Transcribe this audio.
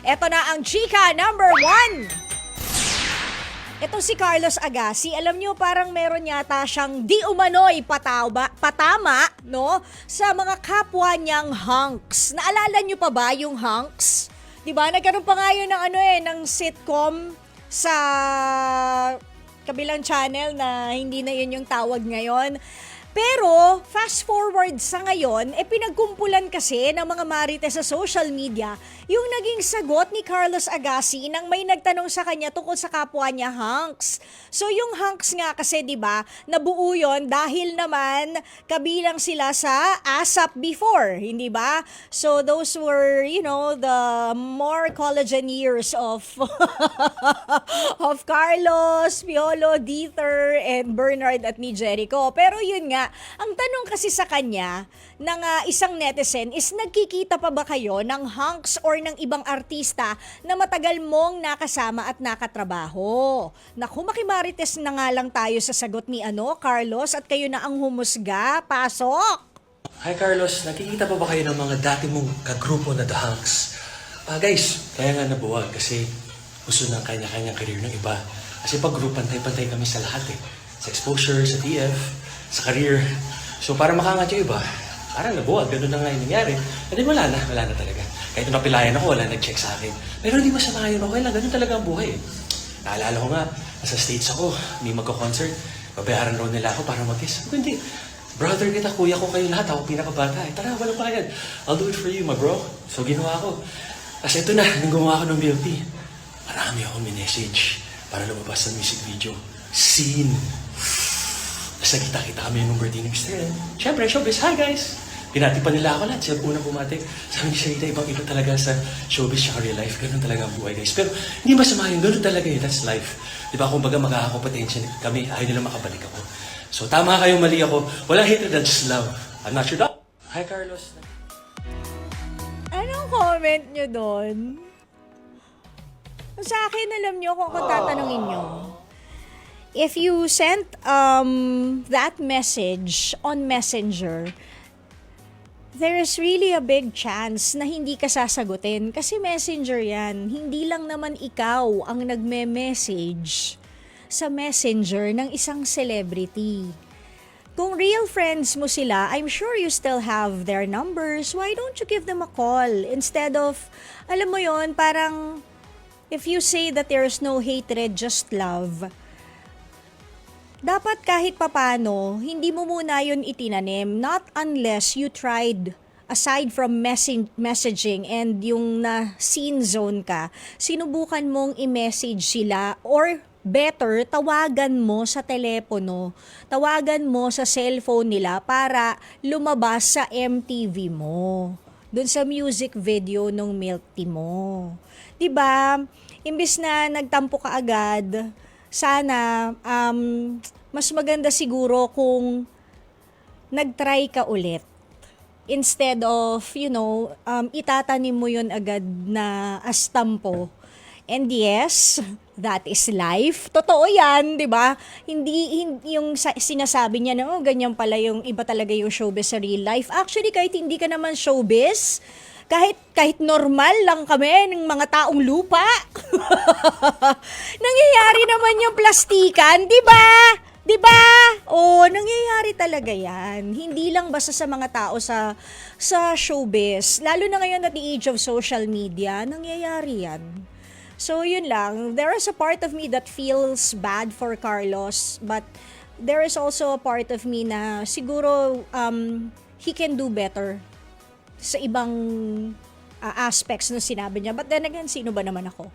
Eto na ang chika number 1. Itong si Carlos Agassi, alam nyo parang meron yata siyang di umano'y patama, no? Sa mga kapwa niyang hunks. Naalala nyo pa ba yung hunks? Diba? Nagkaroon pa nga yun ng sitcom sa kabilang channel na hindi na yun yung tawag ngayon. Pero, fast forward sa ngayon, pinagkumpulan kasi ng mga marites sa social media yung naging sagot ni Carlos Agassi nang may nagtanong sa kanya tungkol sa kapwa niya hunks. So, yung hunks nga kasi, di ba, nabuo yun dahil naman kabilang sila sa ASAP before, hindi ba? So, those were, the more collagen years of of Carlos, Piolo, Dieter, and Bernard at ni Jericho. Pero yun nga, ang tanong kasi sa kanya ng isang netizen is nagkikita pa ba kayo ng hunks or ng ibang artista na matagal mong nakasama at nakatrabaho? Naku, makimarites na nga lang tayo sa sagot ni Carlos at kayo na ang humusga. Pasok! Hi Carlos, nakikita pa ba kayo ng mga dati mong kagrupo na The Hunks? Guys, kaya nga nabuwag kasi gusto ng kanya-kanyang career ng iba. Kasi pag group, pantay-pantay kami sa lahat eh. Sa exposure, sa TF, sa career. So para makangat yung iba, parang nabuwag, ganun na nga yung nangyari. And then wala na talaga. Kahit napilayan ako, wala nag-check sa akin. Pero hindi masama yun, okay lang, ganun talaga ang buhay eh. Naalala ko nga, nasa States ako, may magko-concert, babayaran raw nila ako para mag-kiss. Hindi, brother kita, kuya ko kayo lahat, ako pinakabata eh. Tara, walang bayad. I'll do it for you, my bro. So ginawa ko. Kasi ito na, nung gumawa ko ng BLT, marami akong minessage para lumabas sa music video. Scene. Sa kita-kita kami yung birthday ni Mr. N. Siyempre, showbiz, hi guys! Pinati pa nila ako lahat. Sila unang bumati. Sabi ni Sharita, ibang-iba talaga sa showbiz at real life. Ganun talaga ang buhay, guys. Pero hindi masama yun. Ganun talaga yun. That's life. Di ba? Kung baga makakakompetensya kami, ayaw nila makabalik ako. So, tama kayo, mali ako. Walang hatred, that's just love. I'm not your dog. Hi, Carlos. Anong comment nyo doon? Sa akin, alam nyo kung tatanungin nyo. If you sent that message on Messenger, there is really a big chance na hindi ka sasagutin. Kasi Messenger yan. Hindi lang naman ikaw ang nagme-message sa Messenger ng isang celebrity. Kung real friends mo sila, I'm sure you still have their numbers. Why don't you give them a call? Instead of, alam mo yon, parang if you say that there's no hatred, just love, dapat kahit papano, hindi mo muna yun itinanim. Not unless you tried, aside from messaging and yung na-scene zone ka, sinubukan mong i-message sila or better, tawagan mo sa telepono, tawagan mo sa cellphone nila para lumabas sa MTV mo. Doon sa music video ng milk tea mo. 'Di ba? Imbis na nagtampo ka agad, sana mas maganda siguro kung nag-try ka ulit. Instead of, itatanim mo yun agad na astampo. And yes, that is life. Totoo yan, di ba? Hindi yung sinasabi niya na, ganyan pala yung iba talaga yung showbiz sa real life. Actually, kahit hindi ka naman showbiz, kahit normal lang kami ng mga taong lupa, nangyayari naman yung plastikan, di ba? Diba? Nangyayari talaga yan. Hindi lang basta sa mga tao sa showbiz. Lalo na ngayon at the age of social media, nangyayari yan. So, yun lang. There is a part of me that feels bad for Carlos, but there is also a part of me na siguro he can do better sa ibang aspects na sinabi niya. But then again, sino ba naman ako?